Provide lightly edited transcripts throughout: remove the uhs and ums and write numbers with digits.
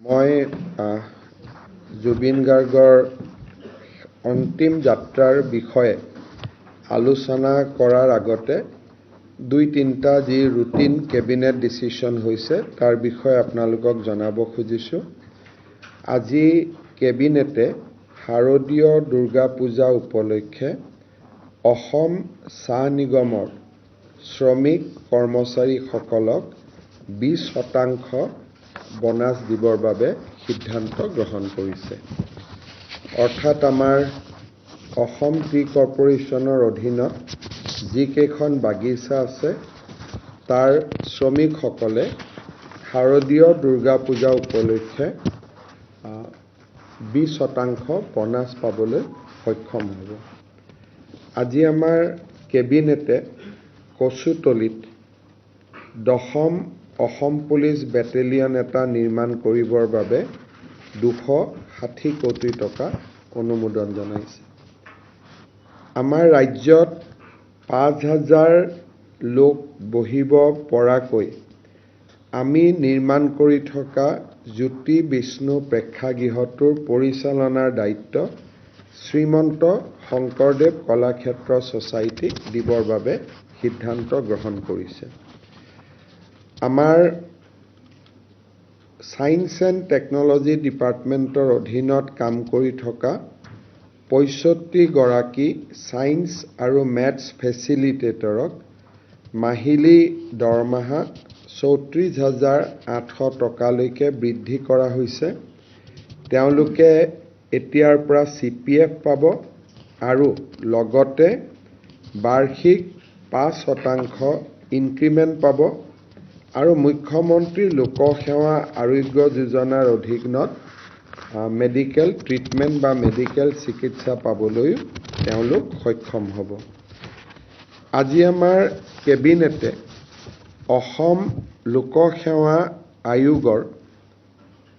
মই জুবিন গাৰ্গৰ অন্তিম যাত্ৰাৰ বিষয়ে আলোচনা কৰাৰ আগতে দুই তিনিটা যি ৰুটিন কেবিনেট ডিচিশ্যন হৈছে তাৰ বিষয়ে আপোনালোকক জনাব খুজিছোঁ। আজি কেবিনেটে শাৰদীয় দুৰ্গা পূজা উপলক্ষে অসম চাহ নিগমৰ শ্ৰমিক কৰ্মচাৰীসকলক 20% বোনাছ দিবৰ বাবে সিদ্ধান্ত গ্ৰহণ কৰিছে। অৰ্থাৎ আমাৰ অসম টি কৰ্পোৰেশ্যনৰ অধীনত যিকেইখন বাগিচা আছে তাৰ শ্ৰমিকসকলে শাৰদীয় দুৰ্গা পূজা উপলক্ষে 20% বোনাছ পাবলৈ সক্ষম হ'ব। আজি আমাৰ কেবিনেটে কচুতলিত 10ম অসম পুলিচ বেটেলিয়ন এটা নিৰ্মাণ কৰিবৰ বাবে 260 কোটি টকা অনুমোদন জনাইছে। আমাৰ ৰাজ্যত 5,000 লোক বহিব পৰাকৈ আমি নিৰ্মাণ কৰি থকা জ্যোতি বিষ্ণু প্ৰেক্ষাগৃহটোৰ পৰিচালনাৰ দায়িত্ব শ্ৰীমন্ত শংকৰদেৱ কলাক্ষেত্ৰ ছ'চাইটিক দিবৰ বাবে সিদ্ধান্ত গ্ৰহণ কৰিছে। আমাৰ ছায়েন্স এণ্ড টেকন'লজি ডিপাৰ্টমেণ্টৰ অধীনত কাম কৰি থকা 65 গৰাকী ছায়েন্স আৰু মেথছ ফেচিলিটেটৰক মাহিলী দৰমহা 34,800 টকালৈকে বৃদ্ধি কৰা হৈছে। তেওঁলোকে এতিয়াৰ পৰা CPF পাব আৰু লগতে বাৰ্ষিক 5% ইনক্ৰিমেণ্ট পাব আৰু মুখ্যমন্ত্ৰী লোকসেৱা আৰোগ্য যোজনাৰ অধীনত মেডিকেল ট্ৰিটমেণ্ট বা মেডিকেল চিকিৎসা পাবলৈ তেওঁলোক সক্ষম হ'ব। আজি আমাৰ কেবিনেটে অসম লোকসেৱা আয়োগৰ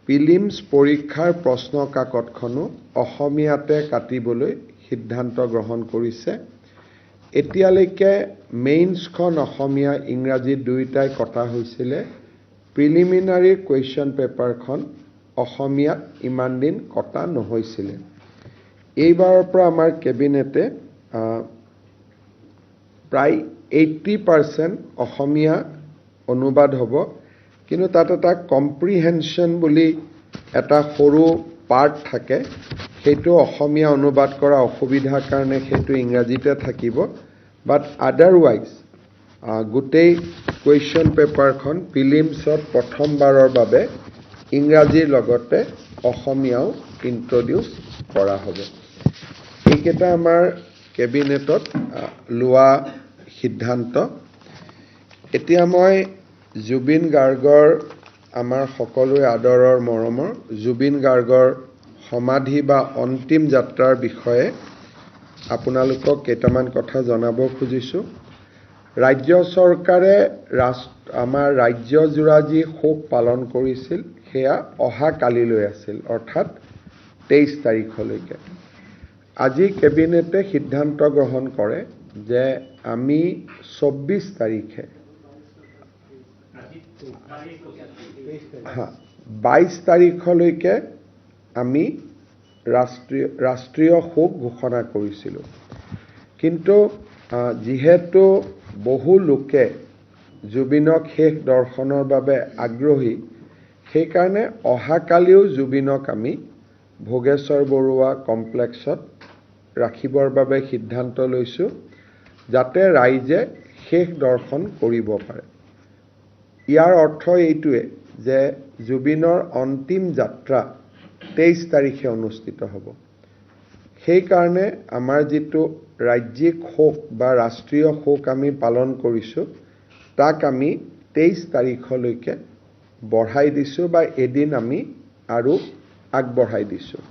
প্ৰিলিমছ পৰীক্ষাৰ প্ৰশ্ন কাকতখনো অসমীয়াতে কাটিবলৈ সিদ্ধান্ত গ্ৰহণ কৰিছে। এতিয়ালৈকে মেইনছখন অসমীয়া ইংৰাজী দুয়োটাই কটা হৈছিলে। প্ৰিলিমিনাৰী কুৱেশ্যন পেপাৰখন অসমীয়াত ইমান দিন কটা নহৈছিলে। এইবাৰৰ পৰা আমাৰ কেবিনেটে প্ৰায় 80% অসমীয়া অনুবাদ হ'ব, কিন্তু তাত এটা কম্প্ৰিহেনশ্যন বুলি এটা সৰু পাৰ্ট থাকে, সেইটো অসমীয়া অনুবাদ কৰা অসুবিধাৰ কাৰণে সেইটো ইংৰাজীতে থাকিব। বাট আদাৰৱাইজ গোটেই কুৱেশ্যন পেপাৰখন প্ৰিলিমছত প্ৰথমবাৰৰ বাবে ইংৰাজীৰ লগতে অসমীয়াও ইন্ট্ৰডিউচ কৰা হ'ব। এইকেইটা আমাৰ কেবিনেটত লোৱা সিদ্ধান্ত। এতিয়া মই জুবিন গাৰ্গৰ আমাৰ সকলোৰে আদৰৰ মৰমৰ জুবিন গাৰ্গৰ সমাধি বা অন্তিম যাত্ৰাৰ বিষয়ে আপোনালোকক কেইটামান কথা জনাব খুজিছোঁ। ৰাজ্য চৰকাৰে আমাৰ ৰাজ্যজোৰা যি শোক পালন কৰিছিল সেয়া অহা কালিলৈ আছিল, অৰ্থাৎ 23 তাৰিখলৈকে। আজি কেবিনেটে সিদ্ধান্ত গ্ৰহণ কৰে যে আমি 24 তাৰিখে 22 তাৰিখলৈকে আমি ৰাষ্ট্ৰীয় শোক ঘোষণা কৰিছিলোঁ। কিন্তু যিহেতু বহু লোকে জুবিনক শেষ দৰ্শনৰ বাবে আগ্ৰহী, সেইকাৰণে অহাকালিও জুবিনক আমি ভোগেশ্বৰ বৰুৱা কমপ্লেক্সত ৰাখিবৰ বাবে সিদ্ধান্ত লৈছোঁ, যাতে ৰাইজে শেষ দৰ্শন কৰিব পাৰে। ইয়াৰ অৰ্থ এইটোৱে যে জুবিনৰ অন্তিম যাত্ৰা 23 তাৰিখে অনুষ্ঠিত হ'ব। সেইকাৰণে আমাৰ যিটো ৰাজ্যিক শোক বা ৰাষ্ট্ৰীয় শোক আমি পালন কৰিছোঁ তাক আমি 23 তাৰিখলৈকে বঢ়াই দিছোঁ বা এদিন আমি আৰু আগবঢ়াই দিছোঁ।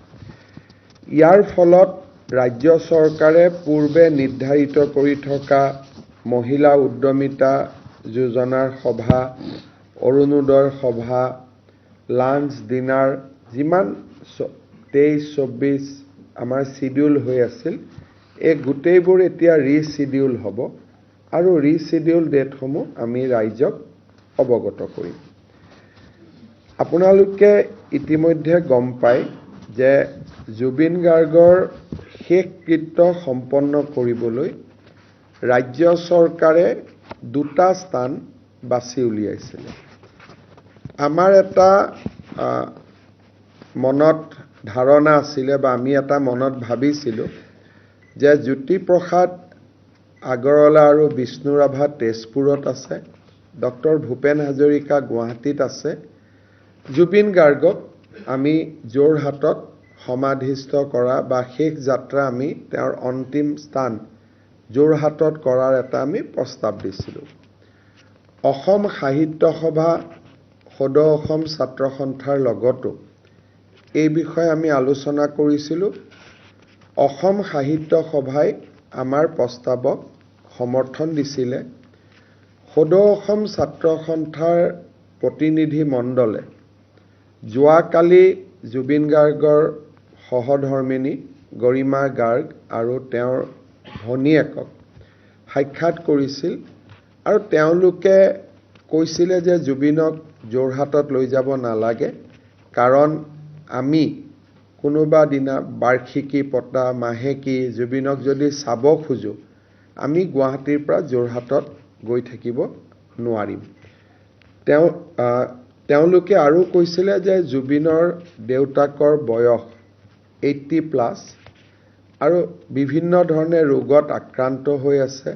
ইয়াৰ ফলত ৰাজ্য চৰকাৰে পূৰ্বে নিৰ্ধাৰিত কৰি থকা মহিলা উদ্যমিতা যোজনাৰ সভা, অৰুণোদয় সভা, লাঞ্চ ডিনাৰ যিমান 23-24 আমাৰ চিডিউল হৈ আছিল, এই গোটেইবোৰ এতিয়া ৰিচিডিউল হ'ব আৰু ৰিচিডিউল ডেটসমূহ আমি ৰাইজক অৱগত কৰিম। আপোনালোকে ইতিমধ্যে গম পায় যে জুবিন গাৰ্গৰ শেষ কৃত্য সম্পন্ন কৰিবলৈ ৰাজ্য চৰকাৰে দুটা স্থান বাছি উলিয়াইছিল। আমাৰ এটা মনত ধাৰণা আছিলে বা আমি এটা মনত ভাবিছিলোঁ যে জ্যোতিপ্ৰসাদ আগৰৱালা আৰু বিষ্ণু ৰাভা তেজপুৰত আছে, ডক্টৰ ভূপেন হাজৰিকা গুৱাহাটীত আছে, জুবিন গাৰ্গক আমি যোৰহাটত সমাধিস্থ কৰা বা শেষ যাত্ৰা আমি তেওঁৰ অন্তিম স্থান যোৰহাটত কৰাৰ এটা আমি প্ৰস্তাৱ দিছিলোঁ। অসম সাহিত্য সভা, সদৌ অসম ছাত্ৰ সন্থাৰ লগতো এই বিষয়ে আমি আলোচনা কৰিছিলোঁ। অসম সাহিত্য সভাই আমাৰ প্ৰস্তাৱক সমৰ্থন দিছিলে। সদৌ অসম ছাত্ৰ সন্থাৰ প্ৰতিনিধি মণ্ডলে যোৱাকালি জুবিন গাৰ্গৰ সহধৰ্মিনী গৰিমা গাৰ্গ আৰু তেওঁৰ ভনীয়েকক সাক্ষাৎ কৰিছিল আৰু তেওঁলোকে কৈছিলে যে জুবিনক যোৰহাটত লৈ যাব নালাগে, কাৰণ আমি কোনোবা দিনা বাৰ্ষিকী পতা, মাহেকী জুবিনক যদি চাব খোজোঁ, আমি গুৱাহাটীৰ পৰা যোৰহাটত গৈ থাকিব নোৱাৰিম। তেওঁলোকে আৰু কৈছিলে যে জুবিনৰ দেউতাকৰ বয়স 80+ আৰু বিভিন্ন ধৰণে ৰোগত আক্ৰান্ত হৈ আছে।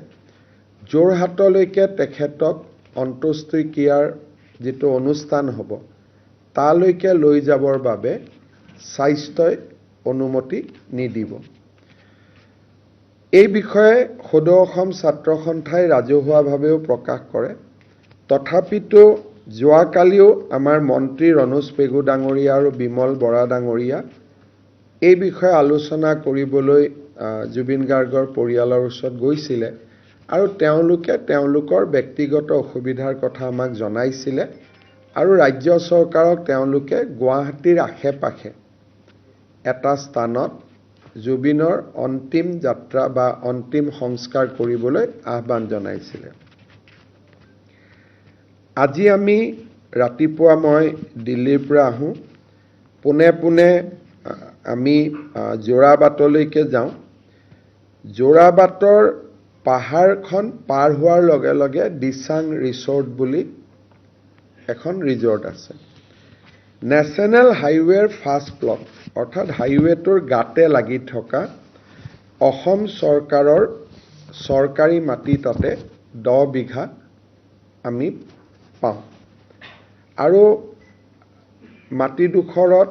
যোৰহাটলৈকে তেখেতক অন্ত্যেষ্টিক্ৰিয়াৰ যিটো অনুষ্ঠান হ'ব তালৈকে লৈ যাবৰ বাবে স্বাস্থ্যই অনুমতি নিদিব। এই বিষয়ে সদৌ অসম ছাত্ৰ সন্থাই ৰাজহুৱাভাৱেও প্ৰকাশ কৰে। তথাপিতো যোৱাকালিও আমাৰ মন্ত্ৰী ৰণোজ পেগু ডাঙৰীয়া আৰু বিমল বৰা ডাঙৰীয়া এই বিষয়ে আলোচনা কৰিবলৈ জুবিন গাৰ্গৰ পৰিয়ালৰ ওচৰত গৈছিলে আৰু তেওঁলোকে তেওঁলোকৰ ব্যক্তিগত অসুবিধাৰ কথা আমাক জনাইছিলে আৰু ৰাজ্য চৰকাৰক তেওঁলোকে গুৱাহাটীৰ আশে-পাশে এটা স্থানত জুবিনৰ অন্তিম যাত্ৰা বা অন্তিম সংস্কাৰ কৰিবলৈ আহ্বান জনাইছিলে। আজি আমি ৰাতিপুৱা মই দিল্লীৰ পৰা আহোঁ, পোনে আমি যোৰাবাটলৈকে যাওঁ। যোৰাবাটৰ পাহাৰখন পাৰ হোৱাৰ লগে লগে দিচাং ৰিজৰ্ট বুলি এখন ৰিজৰ্ট আছে। নেশ্যনেল হাইৱেৰ ফাৰ্ষ্ট ব্লক, অৰ্থাৎ হাইৱেটোৰ গাতে লাগি থকা অসম চৰকাৰৰ চৰকাৰী মাটি তাতে 10 বিঘা আমি পাওঁ আৰু মাটিডোখৰত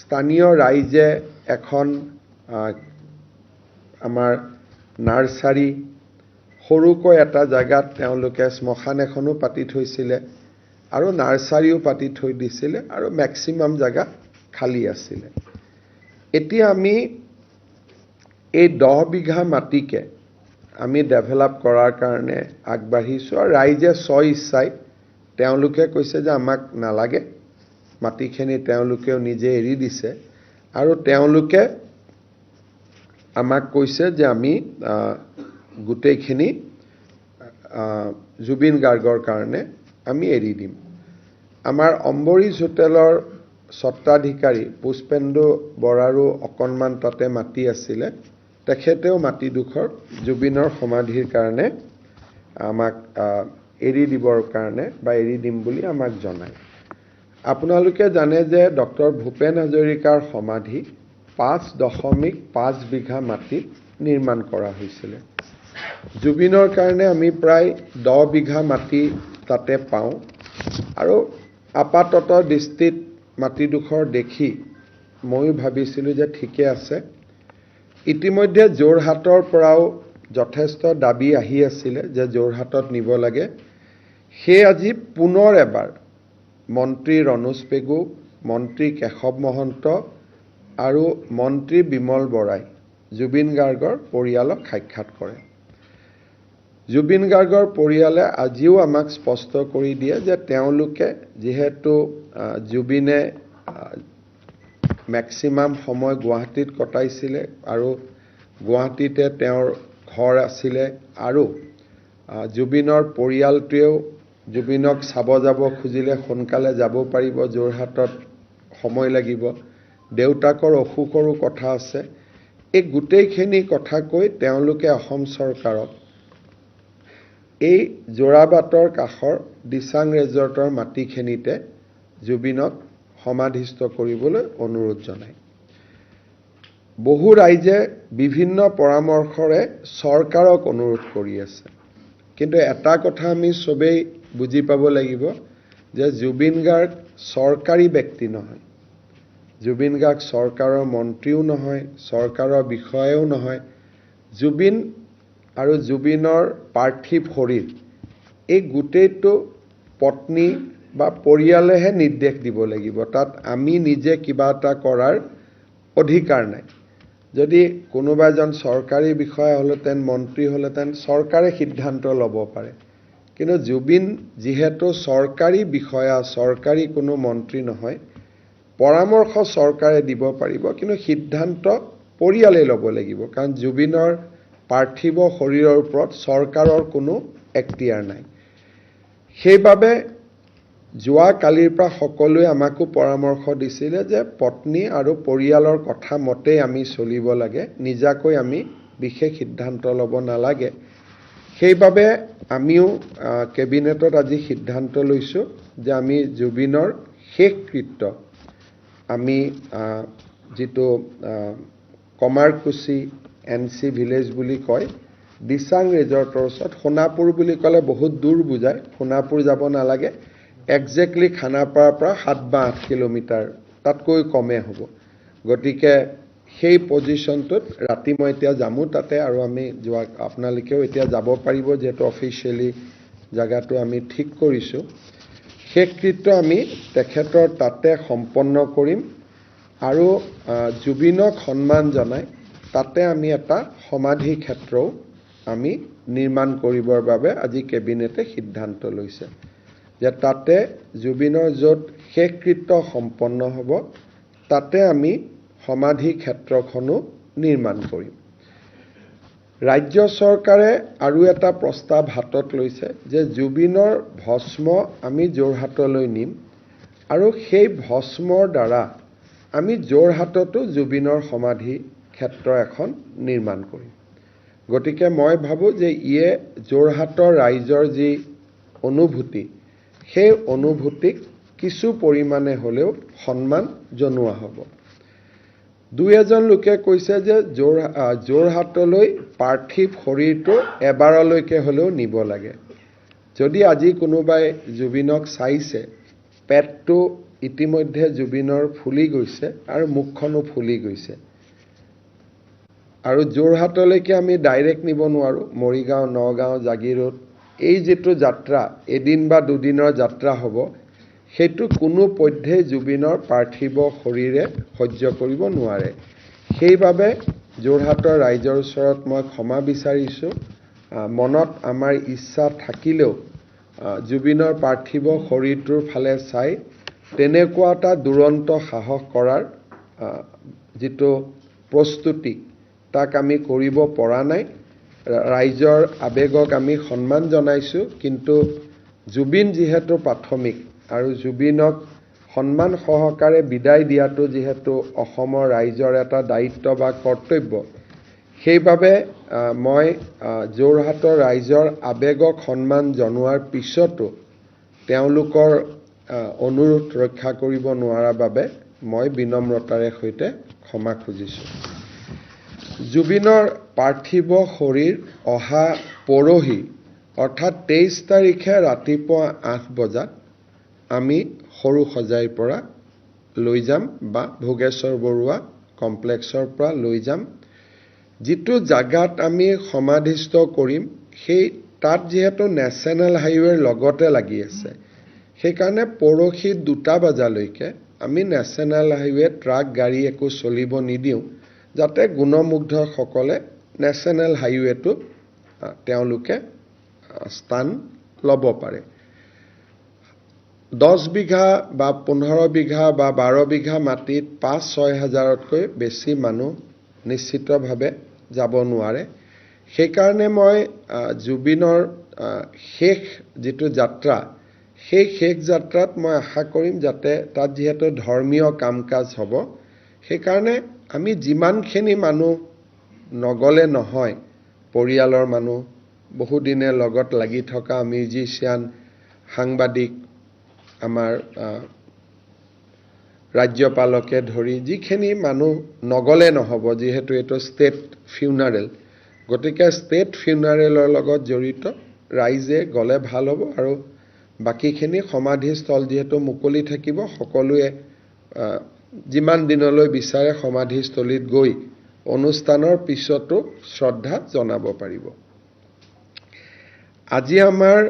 স্থানীয় ৰাইজে এখন আমাৰ নাৰ্চাৰী, সৰুকৈ এটা জেগাত তেওঁলোকে শ্মশান এখনো পাতি থৈছিলে আৰু নাৰ্চাৰীও পাতি থৈ দিছিলে আৰু মেক্সিমাম জেগা খালী আছিলে। এতিয়া আমি এই 10 বিঘা মাটিকে আমি ডেভেলপ কৰাৰ কাৰণে আগবাঢ়িছোঁ আৰু ৰাইজে স্ব-ইচ্ছাই তেওঁলোকে কৈছে যে আমাক নালাগে, মাটিখিনি তেওঁলোকেও নিজে এৰি দিছে আৰু তেওঁলোকে আমাক কৈছে যে আমি গোটেইখিনি জুবিন গাৰ্গৰ কাৰণে আমি এৰি দিম। আমাৰ অম্বৰীজ হোটেলৰ স্বত্বাধিকাৰী পুষ্পেন্দু বৰাৰো অকণমান তাতে মাটি আছিলে, তেখেতেও মাটিডোখৰ জুবিনৰ সমাধিৰ কাৰণে আমাক এৰি দিবৰ কাৰণে বা এৰি দিম বুলি আমাক জনায়। আপোনালোকে জানে যে ডক্টৰ ভূপেন হাজৰিকাৰ সমাধি 5.5 বিঘা মাটিত নিৰ্মাণ কৰা হৈছিলে। জুবিনৰ কাৰণে আমি প্ৰায় 10 বিঘা মাটি তাতে পাওঁ আৰু আপাতত দৃষ্টিত মাটিডোখৰ দেখি ময়ো ভাবিছিলোঁ যে ঠিকে আছে। ইতিমধ্যে যোৰহাটৰ পৰাও যথেষ্ট দাবী আহি আছিলে যে যোৰহাটত নিব লাগে। সেই আজি পুনৰ এবাৰ মন্ত্ৰী ৰণোজ পেগু, মন্ত্ৰী কেশৱ মহন্ত আৰু মন্ত্ৰী বিমল বৰাই জুবিন গাৰ্গৰ পৰিয়ালক সাক্ষাৎ কৰে। জুবিন গাৰ্গৰ পৰিয়ালে আজিও আমাক স্পষ্ট কৰি দিয়ে যে তেওঁলোকে যিহেতু জুবিনে মেক্সিমাম সময় গুৱাহাটীত কটাইছিলে আৰু গুৱাহাটীতে তেওঁৰ ঘৰ আছিলে আৰু জুবিনৰ পৰিয়ালটোৱেও জুবিনক চাব যাব খুজিলে সোনকালে যাব পাৰিব, যোৰহাটত সময় লাগিব, দেউতাকৰ অসুখৰো কথা আছে। এই গোটেইখিনি কথা কৈ তেওঁলোকে অসম চৰকাৰক এই যোৰাবাটৰ কাষৰ দিচাং ৰেজৰ্টৰ মাটিখিনিতে জুবিনক সমাধিস্থ কৰিবলৈ অনুৰোধ জনায়। বহু ৰাইজে বিভিন্ন পৰামৰ্শৰে চৰকাৰক অনুৰোধ কৰি আছে, কিন্তু এটা কথা আমি সবেই বুজি পাব লাগিব যে জুবিন গাৰ্গ চৰকাৰী ব্যক্তি নহয়, জুবিন গাৰ্গ চৰকাৰৰ মন্ত্ৰীও নহয়, চৰকাৰৰ বিষয়াও নহয়। জুবিন আৰু জুবিনৰ পাৰ্থিৱ শৰীৰ এই গোটেইটো পত্নী বা পৰিয়ালেহে নিৰ্দেশ দিব লাগিব, তাত আমি নিজে কিবা এটা কৰাৰ অধিকাৰ নাই। যদি কোনোবা এজন চৰকাৰী বিষয়া হ'লেতেন, মন্ত্ৰী হ'লেতেন, চৰকাৰে সিদ্ধান্ত ল'ব পাৰে, কিন্তু জুবিন যিহেতু চৰকাৰী বিষয়া, চৰকাৰী কোনো মন্ত্ৰী নহয়, পৰামৰ্শ চৰকাৰে দিব পাৰিব, কিন্তু সিদ্ধান্ত পৰিয়ালে ল'ব লাগিব, কাৰণ জুবিনৰ পাৰ্থিৱ শৰীৰৰ ওপৰত চৰকাৰৰ কোনো এখতিয়াৰ নাই। সেইবাবে যোৱা কালিৰ পৰা সকলোৱে আমাকো পৰামৰ্শ দিছিলে যে পত্নী আৰু পৰিয়ালৰ কথা মতেই আমি চলিব লাগে, নিজাকৈ আমি বিশেষ সিদ্ধান্ত ল'ব নালাগে। সেইবাবে আমিও কেবিনেটত আজি সিদ্ধান্ত লৈছোঁ যে আমি জুবিনৰ শেষ কৃত্য আমি যিটো কমাৰকুছি NC ভিলেজ বুলি কয়, দিচাং ৰিজৰ্টৰ ওচৰত, সোণাপুৰ বুলি ক'লে বহুত দূৰ বুজায়, সোণাপুৰ যাব নালাগে, একজেক্টলি খানাপাৰাৰ পৰা 7 বা 8 কিলোমিটাৰ, তাতকৈ কমে হ'ব। গতিকে সেই পজিশ্যনটোত ৰাতি মই এতিয়া যামো তাতে, আৰু আমি আপোনালোকেও এতিয়া যাব পাৰিব, যিহেতু অফিচিয়েলি জাগাটো আমি ঠিক কৰিছোঁ। শেষকৃত্য আমি তেখেতৰ তাতে সম্পন্ন কৰিম, আৰু জুবিনক সন্মান জনাই তাতে আমি এটা সমাধি ক্ষেত্ৰও আমি নিৰ্মাণ কৰিবৰ বাবে আজি কেবিনেটে সিদ্ধান্ত লৈছে, যে তাতে জুবিনৰ য'ত শেষকৃত্য সম্পন্ন হ'ব তাতে আমি সমাধি ক্ষেত্ৰখনো নিৰ্মাণ কৰিম। ৰাজ্য চৰকাৰে আৰু এটা প্ৰস্তাৱ হাতত লৈছে যে জুবিনৰ ভস্ম আমি যোৰহাটলৈ নিম, আৰু সেই ভস্মৰ দ্বাৰা আমি যোৰহাটতো জুবিনৰ সমাধি ক্ষেত্ৰ এখন নিৰ্মাণ কৰিম। গতিকে মই ভাবোঁ যে ইয়ে যোৰহাটৰ ৰাইজৰ যি অনুভূতি, সেই অনুভূতিক কিছু পৰিমাণে হ'লেও সন্মান জনোৱা হ'ব। দুই এজন লোকে কৈছে যে যোৰহাটলৈ পাৰ্থিৱ শৰীৰটো এবাৰলৈকে হ'লেও নিব লাগে। যদি আজি কোনোবাই জুবিনক চাইছে, পেটটো ইতিমধ্যে জুবিনৰ ফুলি গৈছে আৰু মুখখনো ফুলি গৈছে, আৰু যোৰহাটলৈকে আমি ডাইৰেক্ট নিব নোৱাৰোঁ, মৰিগাঁও, নগাঁও, জাগিৰোড, এই যিটো যাত্ৰা এদিন বা দুদিনৰ যাত্ৰা হ'ব, সেইটো কোনো পধ্যেই জুবিনৰ পাৰ্থিৱ শৰীৰে সহ্য কৰিব নোৱাৰে। সেইবাবে যোৰহাটৰ ৰাইজৰ ওচৰত মই ক্ষমা বিচাৰিছোঁ। মনত আমাৰ ইচ্ছা থাকিলেও জুবিনৰ পাৰ্থিৱ শৰীৰটোৰ ফালে চাই তেনেকুৱা এটা দুৰন্ত সাহস কৰাৰ যিটো প্ৰস্তুতি, তাক আমি কৰিব পৰা নাই। ৰাইজৰ আৱেগক আমি সন্মান জনাইছোঁ, কিন্তু জুবিন যিহেতু প্ৰাথমিক, আৰু জুবিনক সন্মান সহকাৰে বিদায় দিয়াটো যিহেতু অসমৰ ৰাইজৰ এটা দায়িত্ব বা কৰ্তব্য, সেইবাবে মই যোৰহাটৰ ৰাইজৰ আৱেগক সন্মান জনোৱাৰ পিছতো তেওঁলোকৰ অনুৰোধ ৰক্ষা কৰিব নোৱাৰাৰ বাবে মই বিনম্ৰতাৰে সৈতে ক্ষমা খুজিছোঁ। জুবিনৰ পাৰ্থিৱ শৰীৰ অহা পৰহি অৰ্থাৎ 23 তাৰিখে ৰাতিপুৱা 8 বজাত আমি সৰু সজাইৰ পৰা লৈ যাম, বা ভোগেশ্বৰ বৰুৱা কমপ্লেক্সৰ পৰা লৈ যাম। যিটো জাগাত আমি সমাধিস্থ কৰিম, সেই তাত যিহেতু নেশ্যনেল হাইৱেৰ লগতে লাগি আছে, সেইকাৰণে পৰহি 2টা বজালৈকে আমি নেশ্যনেল হাইৱে ট্ৰাক গাড়ী একো চলিব নিদিওঁ, যাতে গুণমুগ্ধসকলে নেশ্যনেল হাইৱেটো তেওঁলোকে স্থান ল'ব পাৰে। 10 বিঘা বা 15 বিঘা বা 12 বিঘা মাটিত 5-6 হাজাৰতকৈ বেছি মানুহ নিশ্চিতভাৱে যাব নোৱাৰে। সেইকাৰণে মই জুবিনৰ শেষ যিটো যাত্ৰা সেই শেষ যাত্ৰাত মই আশা কৰিম যাতে তাত যিহেতু ধৰ্মীয় কাম কাজ হ'ব সেইকাৰণে আমি যিমানখিনি মানুহ নগ'লে নহয় পৰিয়ালৰ মানুহ বহুদিনে লগত লাগি থকা মিউজিচিয়ান সাংবাদিক আমাৰ ৰাজ্যপালকে ধৰি যিখিনি মানুহ নগ'লে নহ'ব যিহেতু এইটো ষ্টেট ফিউনাৰেল গতিকে ষ্টেট ফিউনাৰেলৰ লগত জড়িত ৰাইজে গ'লে ভাল হ'ব আৰু বাকীখিনি সমাধিস্থল যিহেতু মুকলি থাকিব সকলোৱে যিমান দিনলৈ বিচাৰে সমাধিস্থলীত গৈ অনুষ্ঠানৰ পিছতো শ্ৰদ্ধা জনাব পাৰিব আজি আমাৰ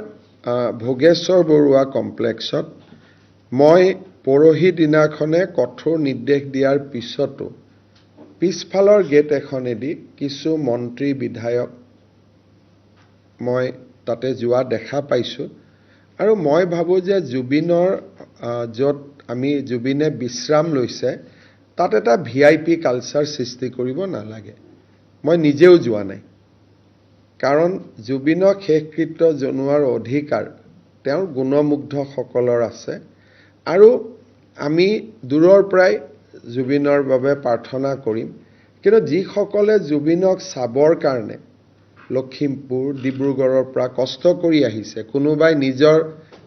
ভোগেশ্বৰ বৰুৱা কমপ্লেক্সত মই পৰহি দিনাখনে কঠোৰ নিৰ্দেশ দিয়াৰ পিছতো পিছফালৰ গেট এখনেদি কিছু মন্ত্ৰী বিধায়ক মই তাতে যোৱা দেখা পাইছোঁ আৰু মই ভাবোঁ যে জুবিনৰ য'ত আমি জুবিনে বিশ্ৰাম লৈছে তাত এটা VIP কালচাৰ সৃষ্টি কৰিব নালাগে মই নিজেও যোৱা নাই কাৰণ জুবিনক শেষকৃত্য জনোৱাৰ অধিকাৰ তেওঁৰ গুণমুগ্ধসকলৰ আছে আৰু আমি দূৰৰ পৰাই জুবিনৰ বাবে প্ৰাৰ্থনা কৰিম কিন্তু যিসকলে জুবিনক চাবৰ কাৰণে লখিমপুৰ ডিব্ৰুগড়ৰ পৰা কষ্ট কৰি আহিছে কোনোবাই নিজৰ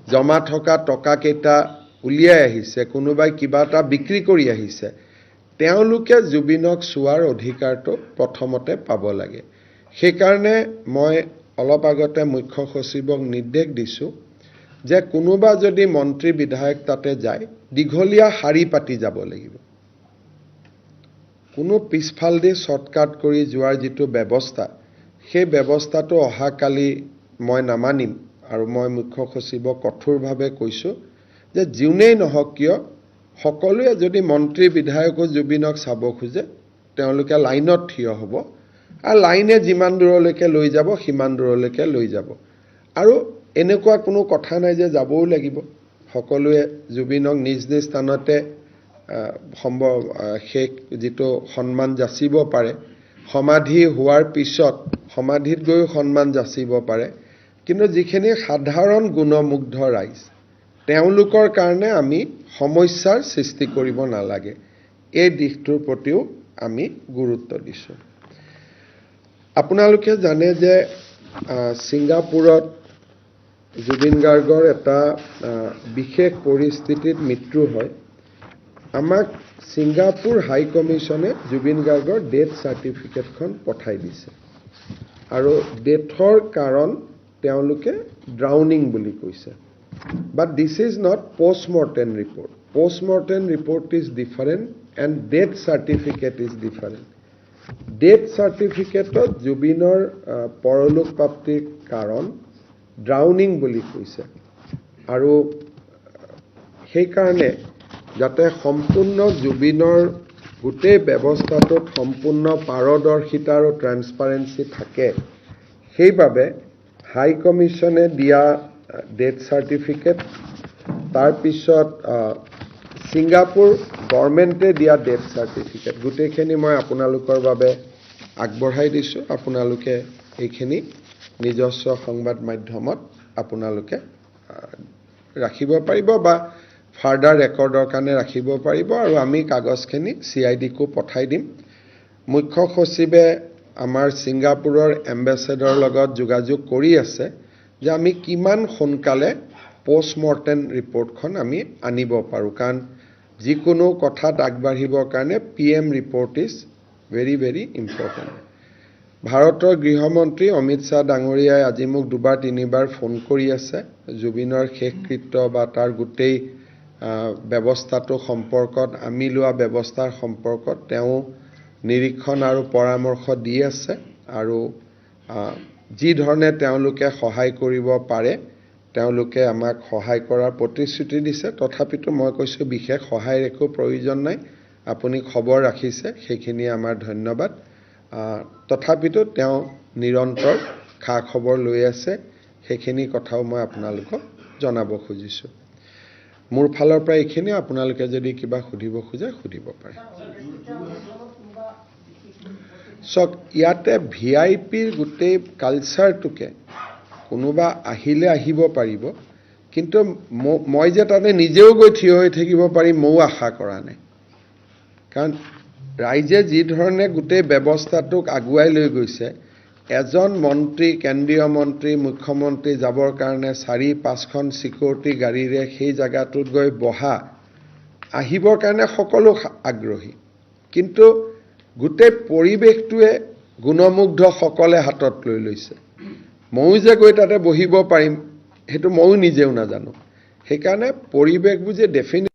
জমা থকা টকাকেইটা উলিয়াই আহিছে কোনোবাই কিবা এটা বিক্ৰী কৰি আহিছে তেওঁলোকে জুবিনক চোৱাৰ অধিকাৰটো প্ৰথমতে পাব লাগে সেইকাৰণে মই অলপ আগতে মুখ্য সচিবক নিৰ্দেশ দিছোঁ যে কোনোবা যদি মন্ত্ৰী বিধায়ক তাতে যায় দীঘলীয়া শাৰী পাতি যাব লাগিব কোনো পিছফালদি শ্বৰ্টকাট কৰি যোৱাৰ যিটো ব্যৱস্থা সেই ব্যৱস্থাটো অহাকালি মই নামানিম আৰু মই মুখ্য সচিবক কঠোৰভাৱে কৈছোঁ যে যোনেই নহওক কিয় সকলোৱে যদি মন্ত্ৰী বিধায়কো জুবিনক চাব খোজে তেওঁলোকে লাইনত থিয় হ'ব আৰু লাইনে যিমান দূৰলৈকে লৈ যাব সিমান দূৰলৈকে লৈ যাব আৰু এনেকুৱা কোনো কথা নাই যে যাবও লাগিব সকলোৱে জুবিনক নিজ নিজ স্থানতে শেষ যিটো সন্মান যাচিব পাৰে সমাধি হোৱাৰ পিছত সমাধিত গৈ সন্মান যাচিব পাৰে কিন্তু যিখিনি সাধাৰণ গুণমুগ্ধ ৰাইজ তেওঁলোকৰ কাৰণে আমি সমস্যাৰ সৃষ্টি কৰিব নালাগে এই দিশটোৰ প্ৰতিও আমি গুৰুত্ব দিছোঁ আপোনালোকে জানে যে ছিংগাপুৰত জুবিন গাৰ্গৰ এটা বিশেষ পৰিস্থিতিত মৃত্যু হয় আমাক ছিংগাপুৰ হাই কমিছনে জুবিন গাৰ্গৰ ডেথ চাৰ্টিফিকেটখন পঠাই দিছে আৰু ডেথৰ কাৰণ তেওঁলোকে ড্ৰাউনিং বুলি কৈছে but this is not post-mortem report post-mortem report is different and death certificate is different death certificate জুবিনৰ পৰলোক প্ৰাপ্তিৰ কাৰণ ড্ৰাউনিং বুলি কৈছে আৰু সেইকাৰণে যাতে সম্পূৰ্ণ জুবিনৰ গোটেই ব্যৱস্থাটোত সম্পূৰ্ণ পাৰদৰ্শিতা আৰু ট্ৰান্সপাৰেন্সি থাকে সেইবাবে হাই কমিছনে দিয়া ডেথ চাৰ্টিফিকেট তাৰপিছত ছিংগাপুৰ গভৰ্ণমেণ্টে দিয়া ডেথ চাৰ্টিফিকেট গোটেইখিনি মই আপোনালোকৰ বাবে আগবঢ়াই দিছোঁ আপোনালোকে এইখিনি নিজস্ব সংবাদ মাধ্যমত আপোনালোকে ৰাখিব পাৰিব বা ফাৰ্ডাৰ ৰেকৰ্ডৰ কাৰণে ৰাখিব পাৰিব আৰু আমি কাগজখিনি CIDকো পঠাই দিম মুখ্য সচিবে আমাৰ ছিংগাপুৰৰ এম্বেছেডৰ লগত যোগাযোগ কৰি আছে যে আমি কিমান সোনকালে পোষ্টমৰ্টেম ৰিপৰ্টখন আমি আনিব পাৰোঁ কাৰণ যিকোনো কথাত আগবাঢ়িবৰ কাৰণে PM report is very very important ভাৰতৰ গৃহমন্ত্ৰী অমিত শ্বাহ ডাঙৰীয়াই আজি মোক দুবাৰ তিনিবাৰ ফোন কৰি আছে জুবিনৰ শেষকৃত্য বা তাৰ গোটেই ব্যৱস্থাটো সম্পৰ্কত আমি লোৱা ব্যৱস্থাৰ সম্পৰ্কত তেওঁ নিৰীক্ষণ আৰু পৰামৰ্শ দি আছে আৰু যি ধৰণে তেওঁলোকে সহায় কৰিব পাৰে তেওঁলোকে আমাক সহায় কৰাৰ প্ৰতিশ্ৰুতি দিছে তথাপিতো মই কৈছোঁ বিশেষ সহায়ৰ একো প্ৰয়োজন নাই আপুনি খবৰ ৰাখিছে সেইখিনি আমাৰ ধন্যবাদ তথাপিতো তেওঁ নিৰন্তৰ খা খবৰ লৈ আছে সেইখিনি কথাও মই আপোনালোকক জনাব খুজিছোঁ মোৰ ফালৰ পৰা এইখিনি আপোনালোকে যদি কিবা সুধিব খোজে সুধিব পাৰে চাওক ইয়াতে ভিআইপিৰ গোটেই কালচাৰটোকে কোনোবা আহিলে আহিব পাৰিব, কিন্তু মই যে তাতে নিজেও গৈ থিয় হৈ থাকিব পাৰিম ময়ো আশা কৰা নাই। কাৰণ ৰাইজে যি ধৰণে গোটেই ব্যৱস্থাটোক আগুৱাই লৈ গৈছে, এজন মন্ত্ৰী, কেন্দ্ৰীয় মন্ত্ৰী, মুখ্যমন্ত্ৰী যাবৰ কাৰণে 4-5খন চিকিউৰিটি গাড়ীৰে সেই জাগাটোত গৈ বহা, আহিবৰ কাৰণে সকলো আগ্ৰহী, কিন্তু গোটেই পৰিৱেশটোৱে গুণমুগ্ধসকলে হাতত লৈ লৈছে। ময়ো যে গৈ তাতে বহিব পাৰিম সেইটো ময়ো নিজেও নাজানো। সেইকাৰণে পৰিৱেশবোৰ যে ডেফিনেটলি